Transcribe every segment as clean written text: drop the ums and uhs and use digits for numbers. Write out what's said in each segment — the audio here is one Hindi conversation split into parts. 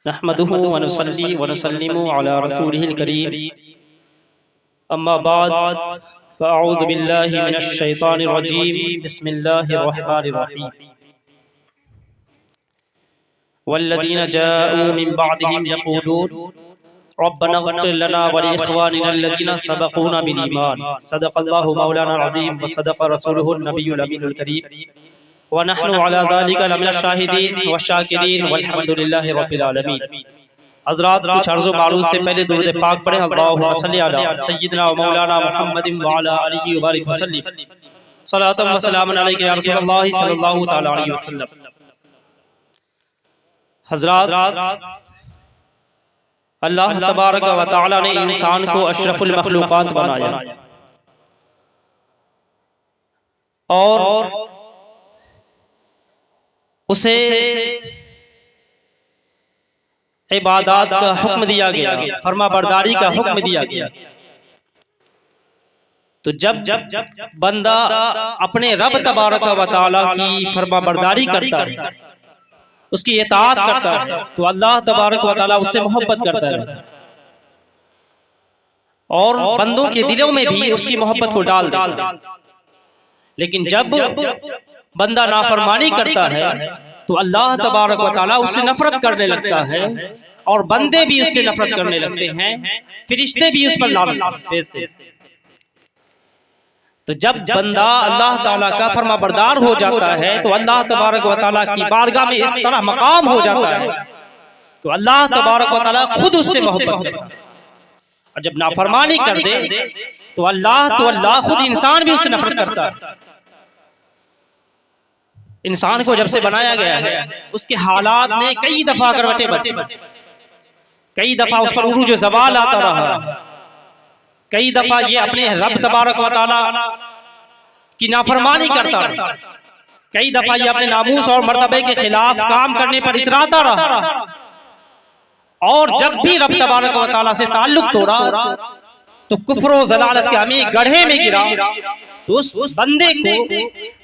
नहमदुहु व नुसल्ली व नुसल्लिमु अला रसूलिहिल करीम अम्मा बाद फ़अऊज़ु बिल्लाहि मिनश शैतानिर रजीम बिस्मिल्लाहिर रहमानिर रहीम वल्लज़ीना जाऊ मिन बअदिहिम यक़ूलून रब्बना इग़फ़िर लना व लिइख़वानिना अल्लज़ीना सबक़ूना बिल ईमान सदक़ल्लाहु मौलाना अज़ीम व सदक़ रसूलुहुन नबियुल अमीनुल करीम व नहनु अला ज़ालिका लमिनश शाहिदीन व शाकिरीन वल्हम्दुलिल्लाहि रब्बिल आलमीन। हज़रात, कुछ अर्ज़ व मारूफ़ से पहले दुरूद पाक पढ़ें। अल्लाहुम्मा सल्लि अला सय्यिदिना व मौलाना मुहम्मदिन व अला आलिहि व बारिक वसल्लिम सलातन व सलामन अलैका या रसूलल्लाह सल्लल्लाहु तआला अलैहि वसल्लम। हज़रात, अल्लाह तबारक व तआला ने इंसान को अशरफुल मखलूक़ात बनाया और उसे इबादत का हुक्म दिया गया, फरमाबरदारी का हुक्म दिया गया। तो जब बंदा अपने रब तबारक व तआला की फरमाबरदारी करता है, उसकी इताअत करता है, तो अल्लाह तबारक व तआला उससे मोहब्बत करता है और बंदों के दिलों में भी उसकी मोहब्बत को डाल देता है। लेकिन जब बंदा नाफरमानी करता है तो अल्लाह तबारक व तआला उससे नफरत करने लगता है और बंदे भी उससे नफरत करने लगते हैं, फरिश्ते भी उस पर लानत भेजते हैं। तो जब बंदा अल्लाह ताला का फरमाबरदार हो जाता है तो अल्लाह तबारक व तआला की बारगाह में इस तरह मकाम हो जाता है तो अल्लाह तबारक व तआला खुद उससे मोहब्बत करता है। और जब नाफरमानी कर दे तो अल्लाह खुद इंसान भी उससे नफरत करता है। इंसान को जब से बनाया गया है उसके हालात ने कई दफा करवटें बदली, कई दफा उस पर उरूज ज़वाल आता रहा, कई दफा ये अपने रब तबारक व तआला की नाफरमानी करता रहा, कई दफा ये अपने नामूस और मर्तबे के खिलाफ काम करने पर इतराता रहा। और जब भी रब तबारक व तआला से ताल्लुक तोड़ा तो कुफ्र और ज़लालत के हमें गड्ढे में गिरा। तो उस बंदे को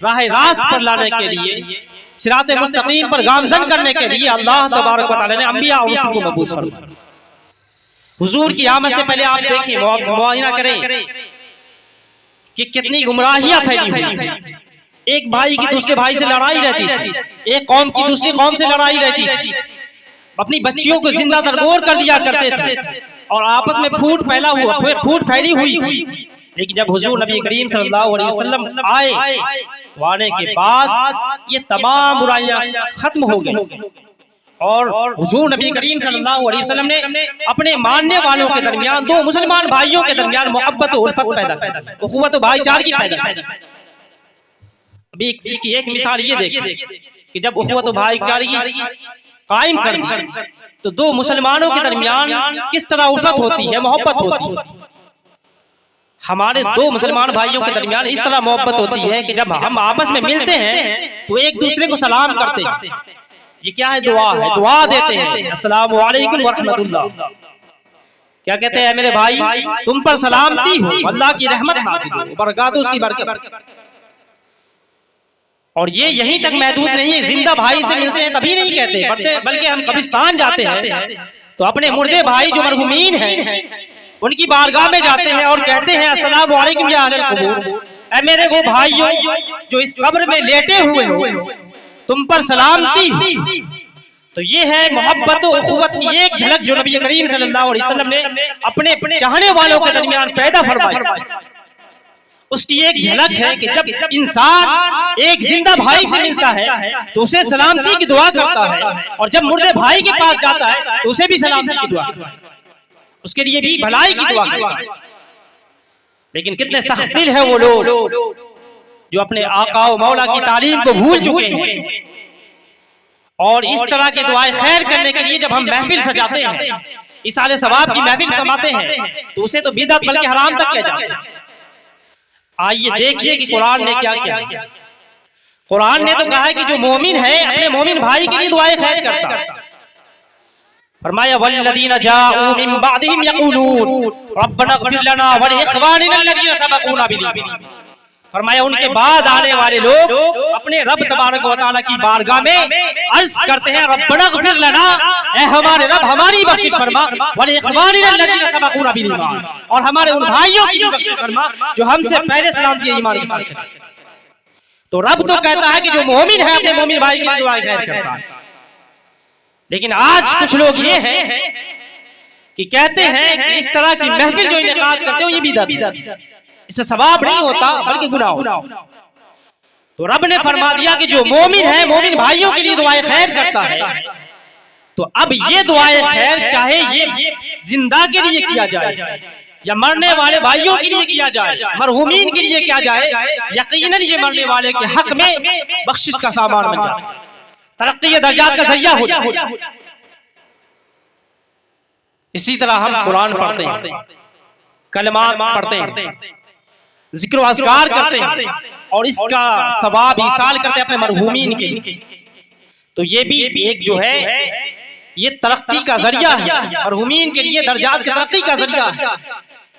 राह रास्त पर लाने के लिए, सिरात मुस्तकीम पर गामजन करने के लिए अल्लाह तबारक व तआला ने अंबिया और रसूल को मबूस फरमाया। हुजूर की आमद से पहले आप देखें, मुआयना करें कि कितनी गुमराहियां फैली हुई थी। एक भाई की दूसरे भाई से लड़ाई रहती थी, एक कौम की दूसरी कौम से लड़ाई रहती थी, अपनी बच्चियों को जिंदा दरगोर कर दिया करते थे और आपस में फूट फैली हुई थी। लेकिन जब हुजूर नबी करीम सल्लल्लाहु अलैहि वसल्लम आए तो आने के बाद ये तमाम बुराइयां खत्म हो गई और हुजूर नबी करीम सल्लल्लाहु अलैहि वसल्लम ने अपने मानने वालों के दरमियान, दो मुसलमान भाइयों के दरमियान मोहब्बत और उल्फत पैदा की, उखुवत और भाईचारगी पैदा की। अभी इसकी एक मिसाल ये देखिए कि जब उखुवत और भाईचारगी कायम कर दी तो दो मुसलमानों के दरमियान किस तरह उल्फत होती है, मोहब्बत होती है। हमारे दो मुसलमान भाइयों के दरमियान इस तरह मोहब्बत होती है कि जब हम आपस में मिलते हैं तो एक दूसरे को सलाम करते हैं। ये क्या है? दुआ है, दुआ देते हैं, अस्सलामु अलैकुम व रहमतुल्लाह। क्या कहते हैं? मेरे भाई, तुम पर सलामती हो, अल्लाह की रहमत नाज़िल हो, बरकात उसकी बरकत। और ये यहीं तक महदूद नहीं है, जिंदा भाई से मिलते हैं तभी नहीं कहते, बल्कि हम कब्रिस्तान जाते हैं तो अपने मुर्दे भाई जो मरहूमीन हैं उनकी बारगाह में जाते हैं और कहते हैं अस्सलामु अलैकुम या अहलल कुबूर, ऐ मेरे वो भाइयों जो इस कब्र में लेटे हुए हो, तुम पर सलामती हो। तो ये है मोहब्बत और उखुवत की एक झलक जो नबी करीम सल्लल्लाहु अलैहि वसल्लम ने अपने चाहने वालों के दरमियान पैदा फरमाई। उसकी एक झलक है कि जब इंसान एक जिंदा भाई से मिलता है तो उसे सलामती की दुआ करता है और जब मुर्दे भाई के पास जाता है तो उसे भी सलामती की दुआ करता है, उसके लिए भी भलाई की दुआ करता है। लेकिन कितने सख्त दिल है वो लोग जो अपने आका और मौला की तालीम को भूल चुके हैं और इस तरह के दुआएं खैर करने के लिए जब हम महफिल सजाते हैं, इसाले सवाब की महफिल समाते हैं तो उसे तो बिदअत बल्कि हराम तक कह जाते हैं। आइए देखिए कि कुरान ने क्या किया। कुरान ने तो कहा है कि जो मोमिन है अपने मोमिन भाई के लिए दुआएं खैर करता है। फरमाया वल्लज़ीना जाऊ मिन बअदिहिम यक़ूलून रब्बना इग़फिर लना व लिइख़वानिना अल्लज़ीना सबक़ूना बिल ईमान। फरमाया उनके बाद आने वाले लोग अपने रब तबारक व तआला की बारगाह में अर्ज करते हैं रब्बना ग़फिर लना, ऐ हमारे रब हमारी बख्शिश फरमा, वली इख़वानिना अल्लज़ीना सबक़ूना बिल ईमान, और हमारे उन भाइयों की भी बख्शिश फरमा जो हमसे पहले सलाम दिए ईमान के साथ चले। तो रब तो कहता है कि जो मोमिन है अपने मोमिन भाई की दुआ खैर करता है। लेकिन आज कुछ लोग ये हैं कि कहते हैं कि इस तरह की महफिल जो इनेकाद करते हो ये बिदअत है, इससे सवाब नहीं होता बल्कि गुनाह होता। तो रब ने फरमा दिया कि जो मोमिन है मोमिन भाइयों के लिए दुआए खैर करता है, तो अब ये दुआए खैर चाहे ये जिंदा के लिए किया जाए या मरने वाले भाइयों के लिए किया जाए, मरहूमीन के लिए किया जाए, यकीनन ये मरने वाले के हक में बख्शिश का सामान बन जाए, तरक्की के दर्जात का जरिया हो जाए। इसी तरह हम कुरान पढ़ते हैं, कलमात पढ़ते हैं, जिक्र व अज़कार करते हैं और इसका सवाब ईसाल करते हैं अपने मरहूमीन के लिए। तो ये भी एक जो है ये तरक्की का जरिया है, मरहूमीन के लिए दर्जात की तरक्की का जरिया है,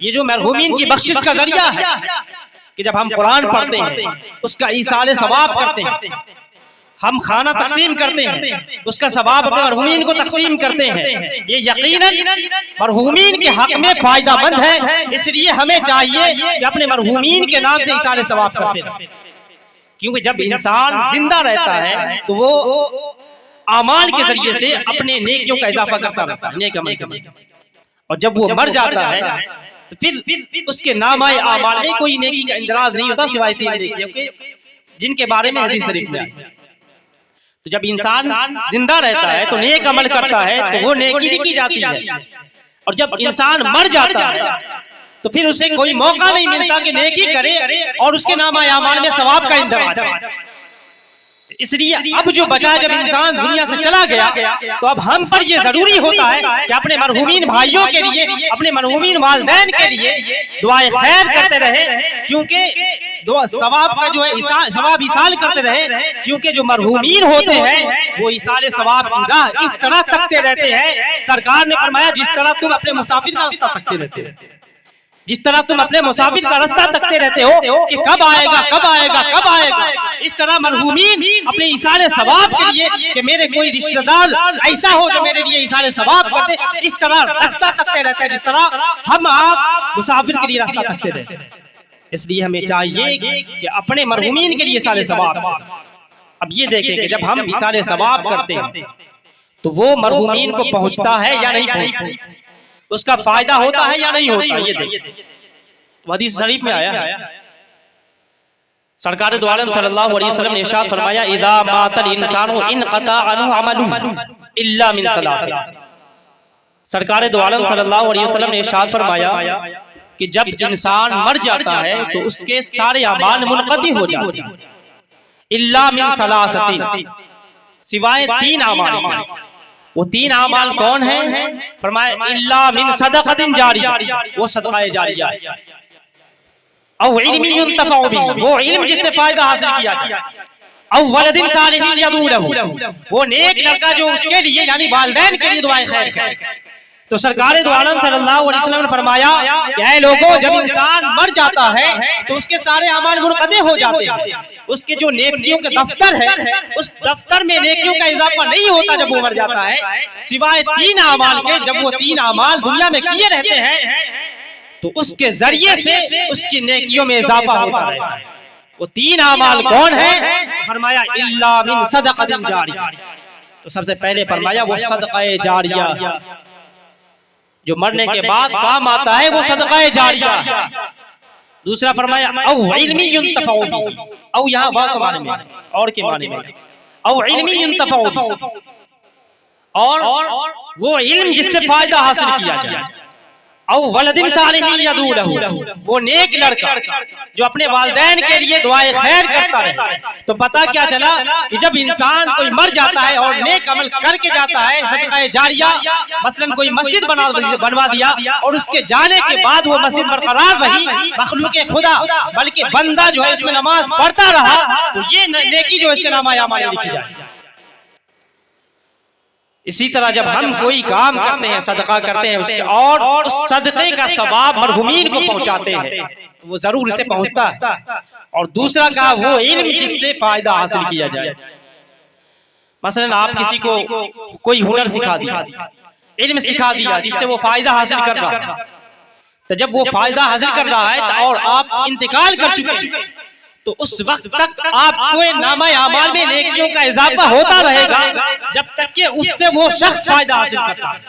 ये जो मरहूमीन की बख्शिश का जरिया है कि जब हम कुरान पढ़ते हैं उसका ईसाल सवाब करते हैं, हम खाना तकसीम करते हैं उसका सवाब अपने मरहूमीन को तकसीम करते हैं, ये यकीनन मरहूमीन के हक में फायदामंद है। इसलिए हमें चाहिए कि अपने मरहूमीन के नाम से ईसाल सवाब करते रहें, क्योंकि जब इंसान जिंदा रहता है तो वो आमाल के जरिए से अपने नेकियों का इजाफा करता रहता है, नेक अमल के जरिए से, और जब वो मर जाता है तो फिर उसके नामाए आमाल में कोई नेकी का इंदराज नहीं होता सिवाय 3 नेकियों के, जिनके बारे में हदीस शरीफ में है। तो जब इंसान जिंदा रहता है तो नेक अमल करता है तो वो नेकी लिखी जाती है, और जब इंसान मर जाता है तो फिर उसे कोई मौका नहीं मिलता कि नेकी करे और उसके नामाए आमाल में सवाब का इंदराज है। इसलिए अब जो बचा जब इंसान दुनिया से चला गया तो अब हम पर यह जरूरी होता है कि अपने मरहूमीन भाइयों के लिए, अपने मरहूमीन वालिदैन के लिए दुआए खैर करते रहे, क्योंकि सवाब का जो है सवाब ईसाल करते रहे, क्योंकि जो मरहूमीन होते हैं वो ईसाल सवाब की राह इस तरह तकते रहते हैं। सरकार ने फरमाया जिस तरह तुम अपने मुसाफिर का रास्ता तकते रहते हो, जिस तरह तुम अपने मुसाफिर का रास्ता तकते रहते हो कि कब आएगा कब आएगा कब आएगा, इस तरह मरहूमीन अपने ईसाल सवाब के लिए कि मेरे कोई रिश्तेदार ऐसा हो जो मेरे लिए ईसाल सवाब कर दे, इस तरह रास्ता तकते रहते हैं जिस तरह हम आप मुसाफिर के लिए रास्ता तकते रहते हैं। इसलिए हमें चाहिए कि अपने मरहूमीन के लिए ईसाल सवाब। अब ये देखें कि जब हम ईसाल सवाब करते हैं तो वो मरहूमीन को पहुंचता है या नहीं पहुंचता, उसका फायदा होता है या नहीं होता। ये देखिए हदीस शरीफ में आया है, सरकार दो आलम सल्लल्लाहु अलैहि वसल्लम ने इरशाद फरमाया इदा मातल इंसानु इनक़ता अनहु अमलुहु इल्ला मिन सलासिल। सरकार दो आलम सल्लल्लाहु अलैहि वसल्लम ने इरशाद फरमाया कि जब इंसान मर जाता है तो उसके सारे अमाल मुनक़ती हो जाते हैं, इल्ला मिन सलासिल, सिवाय 3 अमाल के। वो 3 अमाल कौन है? फरमाया इल्ला मिन सदक़तिन जारिया, वो सदक़ाए जारिया है, औ इल्मिन युंतफ़अ बिही, वो इल्म जिससे फायदा हासिल किया जाए, औ वलदिन सालिहिन यदऊ लहू, वो नेक लड़का जो उसके लिए यानी वालिदैन के लिए दुआए खैर करे। तो सरकार दो आलम सल्लल्लाहु अलैहि वसल्लम ने फरमाया कि ऐ लोगों, जब इंसान मर जाता है तो उसके सारे अमाल मुनक़ते हो जाते हैं, उसके जो नेकियों के दफ्तर है उस दफ्तर में नेकियों का इजाफा नहीं होता जब वो मर जाता है, सिवाय 3 अमाल के। जब वो 3 अमाल दुनिया में किए रहते हैं तो उसके जरिए से उसकी नेकियों में इजाफा होता रहता है। वो 3 अमाल कौन है? फरमाया इल्ला मिन सदक़तिन जारिया। तो सबसे पहले फरमाया वो सदक़ाए जारिया जो मरने के बाद काम आता है, वो सदक़ाए जारिया। दूसरा फरमाया औ इल्मी युंतफ़अ बिही, औ यहाँ वाव के माने में और के माने में, औ इल्मी युंतफ़अ बिही, और वो इल्म जिससे फायदा हासिल किया जाए, औ वलदिन सालिहिन यदऊ लहू, वो नेक लड़का जो अपने वालिदैन के लिए दुआए खैर करता रहे। तो पता क्या चला कि जब इंसान कोई मर जाता है और नेक अमल करके जाता है, सदक़ाए जारिया, मसलन कोई मस्जिद बनवा दिया और उसके जाने के बाद वो मस्जिद बरकरार रही, मखलूक खुदा बल्कि बंदा जो है उसमें नमाज पढ़ता रहा, तो ये नेकी जो इसके नाम आमाल लिखी जाए। इसी तरह जब हम कोई काम करते हैं, सदका करते हैं उसके और उस सदक़े का सवाब मरहूमीन को पहुंचाते हैं तो वो जरूर इसे पहुंचता है। और दूसरा कहा वो इल्म जिससे फायदा हासिल किया जाए। मसलन आप किसी को कोई हुनर सिखा दिया, इल्म सिखा दिया जिससे वो फायदा हासिल कर रहा है, तो जब वो फायदा हासिल कर रहा है और आप इंतकाल कर चुके हैं तो उस वक्त तक आपको नामा आमाल में नेकियों का इजाफा होता रहेगा जब तक कि उससे वो शख्स फायदा हासिल करता है।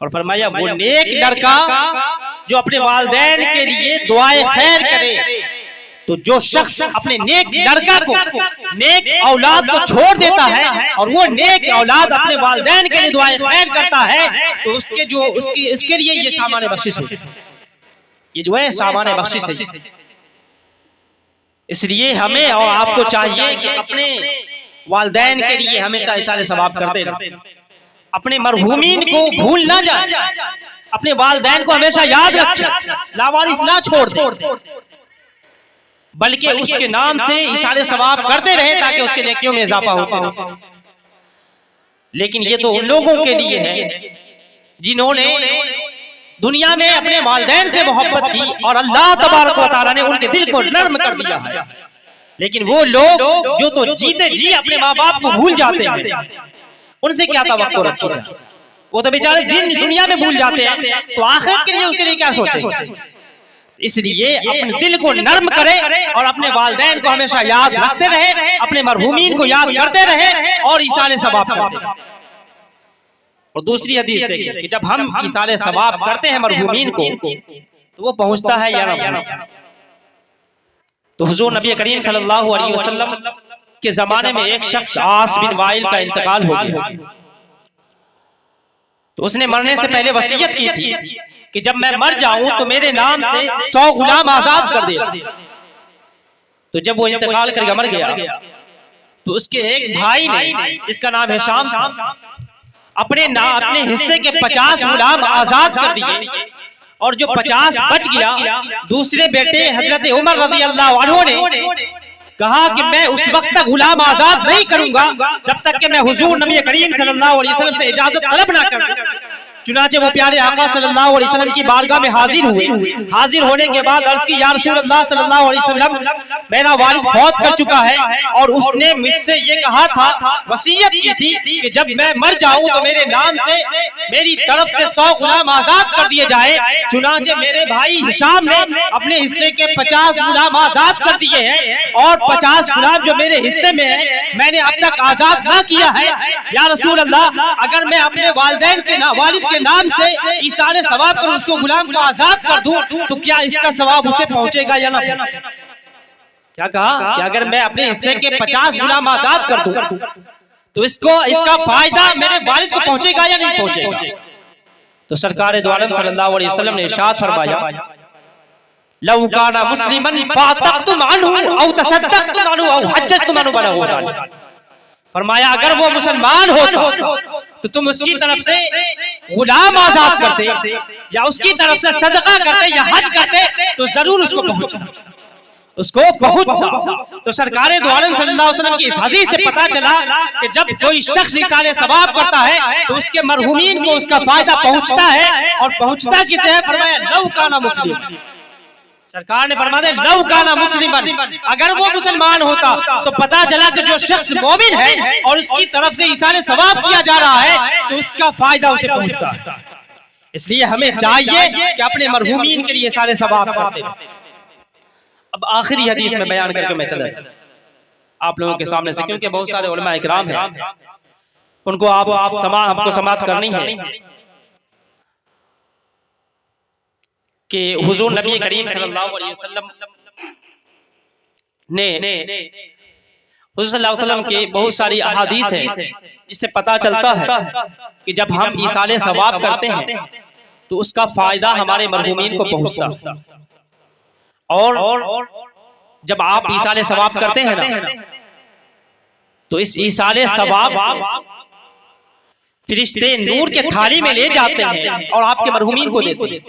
और फरमाया वो नेक लड़का जो अपने वालिदैन के लिए दुआए खैर करे, तो जो शख्स अपने नेक लड़का को, नेक औलाद को छोड़ देता है और वो नेक औलाद अपने वालिदैन के लिए दुआए खैर करता है तो उसके जो उसके लिए ये सामान्य बख्शिश है, ये जो है सामान्य बख्शिश है। इसलिए हमें और आपको चाहिए कि अपने वालिदैन के लिए हमेशा इशारे सवाब करते रहें, अपने मरहूमीन को भूल ना जाए, अपने वालिदैन को हमेशा याद रखें, लावारिस ना छोड़ दें, बल्कि उसके नाम से इशारे सवाब करते रहे ताकि उसके नेकियों में इजाफा होता रहे। लेकिन ये तो उन लोगों के लिए है जिन्होंने दुनिया में अपने वालिदैन से मोहब्बत की और अल्लाह तबारक व तआला ने उनके दिल को नर्म कर दिया है। लेकिन वो लोग जो तो जीते जी अपने माँ बाप को भूल जाते हैं, उनसे क्या तवक्को रखी जाए? वो तो बेचारे दिन दुनिया में भूल जाते हैं, तो आखिरत के लिए उसके लिए क्या सोचेंगे? इसलिए अपने दिल को नर्म करे और अपने वालिदैन को हमेशा याद रखते रहे, अपने मरहूमीन को याद करते रहे और इशारे सवाब करते रहे। और दूसरी हदीस देखिए कि जब हम इशारे सवाब करते हैं मरहूमीन को तो वो पहुंचता है या ना पहुंचता। तो हुजूर नबी करीम सल्लल्लाहु अलैहि वसल्लम के जमाने में एक शख्स आस बिन वाइल का इंतकाल हो गया। तो उसने मरने से पहले वसीयत की थी कि जब मैं मर जाऊं तो मेरे नाम से 100 गुलाम आजाद कर दे। तो जब वो इंतकाल करके मर गया तो उसके एक भाई ने, इसका नाम हिशाम था, अपने हिस्से के 50 गुलाम आजाद कर दिए और जो 50 बच गया, दूसरे बेटे हजरत उमर रज़ी अल्लाह अन्हु ने कहा कि मैं उस वक्त तक गुलाम आजाद नहीं करूंगा जब तक कि मैं हुजूर नबी करीम सल्लल्लाहु अलैहि वसल्लम से इजाजत तलब ना करूं। चुनाचे वो प्यारे आका सल्लल्लाहु अलैहि वसल्लम की बारगाह में हाजिर हुए। हाजिर होने के बाद अर्ज की या रसूल अल्लाह सल्लल्लाहु अलैहि वसल्लम, मेरा वालिद फौत कर चुका है और उसने मुझसे ये कहा था, वसीयत की थी कि जब मैं मर जाऊं तो मेरे नाम से मेरी तरफ से 100 गुलाम आजाद कर दिए जाए। चुनाचे मेरे भाई हिशाम ने अपने हिस्से के 50 गुलाम आजाद कर दिए हैं और 50 गुलाम जो मेरे हिस्से में है मैंने अब तक आजाद ना किया है। या रसूल अल्लाह, अगर मैं अपने वालिदैन के वालिद के नाम से इशारे सवाब कर उसको गुलाम को आजाद कर दूं तो क्या इसका सवाब उसे पहुंचेगा या ना? क्या कहा कि अगर मैं अपने हिस्से के 50 गुलाम आजाद कर दूं तो इसका फायदा मेरे वालिद को पहुंचेगा या नहीं पहुंचेगा? तो सरकार दो आलम सल्लल्लाहु अलैहि वसल्लम ने इरशाद फरमाया, लौ काना मुस्लिमन फातक्तुम अन्हु औ तशद्दक्तुम अन्हु औ हज्जतुम अन्हु बलहु। फरमाया अगर वो मुसलमान होता तो तुम उसकी तरफ से गुलाम आजाद करते या उसकी तरफ से सदका करते या हज करते तो जरूर उसको पहुंचता। तो सरकार दो आलम सल्लल्लाहु अलैहि वसल्लम की इस हदीस से पता चला कि जब कोई शख्स इशारे सवाब करता है तो उसके मरहूमीन को उसका फायदा पहुंचता है। और पहुंचता किसे है? फरमाया लौ काना मुस्लिम। सरकार ने फरमा दिया लौ काना मुस्लिमन, अगर वो मुसलमान होता तो पता चला कि जो शख्स मोमिन है और उसकी तरफ से इशारे सवाब किया जा रहा है तो उसका फायदा उसे पहुंचता है। इसलिए हमें चाहिए कि अपने मरहूमीन के लिए इशारे सवाब करते हैं। अब आखिरी हदीस में बयान करके मैं चला आप लोगों के सामने से, क्योंकि बहुत सारे उलमा इकराम हैं, उनको आपको समाअत करनी है कि हुजूर नबी करीम सल्लल्लाहु अलैहि वसल्लम ने हुजूर सल्लल्लाहु अलैहि वसल्लम के बहुत सारी अहादीस हैं जिससे पता चलता है कि जब हम इशारे सवाब करते हैं तो उसका फायदा हमारे मरहूमीन को पहुंचता। और जब आप इशारे सवाब करते हैं ना तो इस इशारे सवाब फरिश्ते नूर के थाली में ले जाते हैं और आपके मरहूमीन को देते हैं।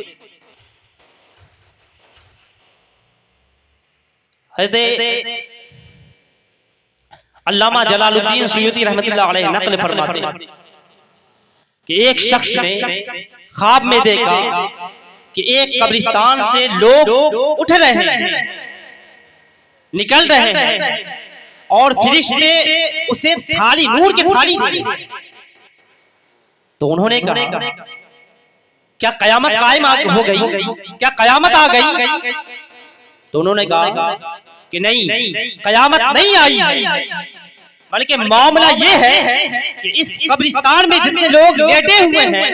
अल्लामा जलालुद्दीन सुयूती रहमतुल्लाह अलैह नक़ल फरमाते हैं कि एक शख्स ने ख्वाब में देखा कि एक कब्रिस्तान से लोग उठ रहे हैं, निकल रहे हैं, और फरिश्ते उसे थाली, नूर की थाली दी। तो उन्होंने कहा क्या कयामत कायम हो गई, क्या कयामत आ गई? तो उन्होंने कहा कि नहीं, कयामत नहीं आई, बल्कि मामला ये है कि इस कब्रिस्तान में जितने लोग लेटे हुए हैं,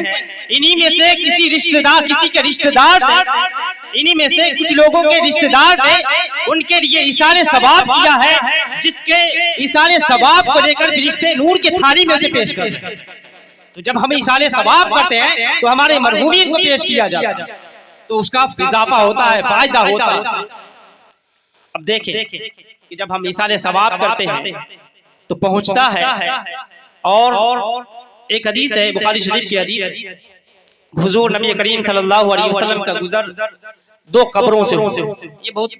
इन्हीं में से किसी रिश्तेदार, किसी के रिश्तेदार थे, इन्हीं में से कुछ लोगों के रिश्तेदार थे, उनके लिए इशारे सवाब किया है, जिसके इशारे सवाब को लेकर फरिश्ते नूर की थाली में से पेश करते हैं। तो जब हम इशारे सवाब करते हैं तो हमारे मरहूमीन को पेश किया जाता है, तो उसका इजाफा होता है, फायदा होता है। अब देखें कि जब हम इशारे सवाब करते हैं तो पहुंचता है, और एक हदीस है, बुखारी शरीफ की हदीस, हुजूर नबी करीम सल्लल्लाहु अलैहि वसल्लम का गुजर दो कब्रों से हुआ। ये बहुत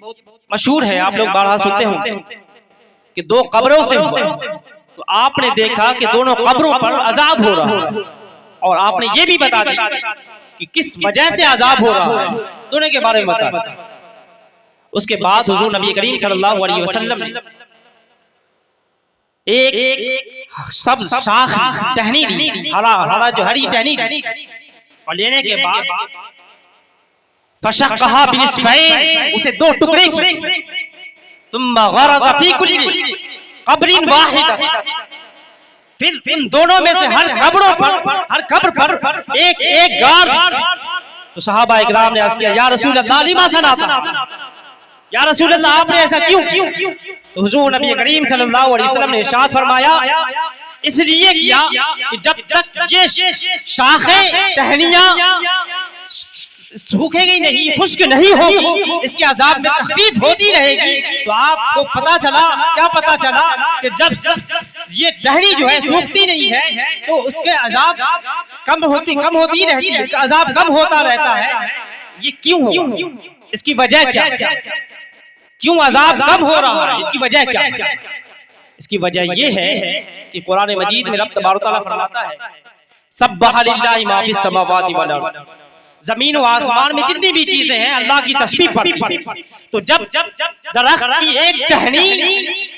मशहूर है, आप लोग बारहा सुनते होंगे कि दो कब्रों से हुआ। तो आपने देखा कि दोनों कब्रों पर अजाब हो रहा है, और आपने ये भी बता दिया कि किस वजह से अजाब हो रहा है, दोनों के बारे में बता। उसके बाद हुजूर नबी करीम सल्लल्लाहु अलैहि वसल्लम ने एक सब शाख टहनी दी, हरा जो हरी टहनी दी, और लेने के बाद फशक्कहा बिनिस्फैन, उसे दो टुकड़े किए, तुम्मा गरज़ फी कुल्ली कब्रिन वाहिदा, फिर इन दोनों में से हर कब्र पर एक एक गार। तो सहाबा इकराम ने अर्ज़ किया, या रसूल अल्लाह लिमा सनाता, या रसूल अल्लाह आपने ऐसा क्यों? तो हुजूर नबी करीम सल्लल्लाहु अलैहि वसल्लम ने इरशाद फरमाया, इसलिए किया कि जब तक ये शाखें टहनियां सूखेगी नहीं, खुश्क नहीं होगी, इसके अजाब में तखफीफ होती रहेगी। तो आपको पता चला, क्या पता चला कि जब ये टहनी जो है सूखती नहीं है तो उसके अजाब कम होती रहती है, अजाब कम होता रहता है। ये क्यों हो? इसकी वजह क्या? क्यों अजाब कम हो रहा है? इसकी वजह क्या? इसकी वजह ये है कि कुरान मजीद में रब तबारक व तआला फरमाता है, सब्बह लिल्लाहि मा फिस समावाति वल अर्द, जमीन और आसमान में जितनी भी चीजें हैं अल्लाह की तस्बीह पढ़ती। तो जब दरख्त की एक टहनी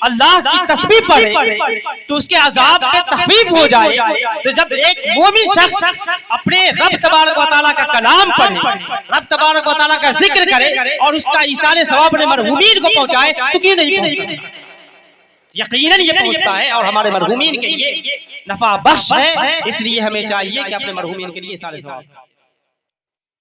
अल्लाह की तस्बीह पढ़े तो उसके अजाब में तखफीफ हो जाए। तो जब एक मोमिन शख्स अपने रब तबारक व तआला का कलाम पढ़े, रब तबारक व तआला का जिक्र करे और उसका इशारे सवाब अपने मरहूमीन को पहुंचाए, तो क्यों नहीं पहुंच सकता? यकीनन ये पहुंचता है, और हमारे मरहूमीन के लिए नफा बख्श है। इसलिए हमें चाहिए कि अपने मरहूमीन के लिए इशारे सवाब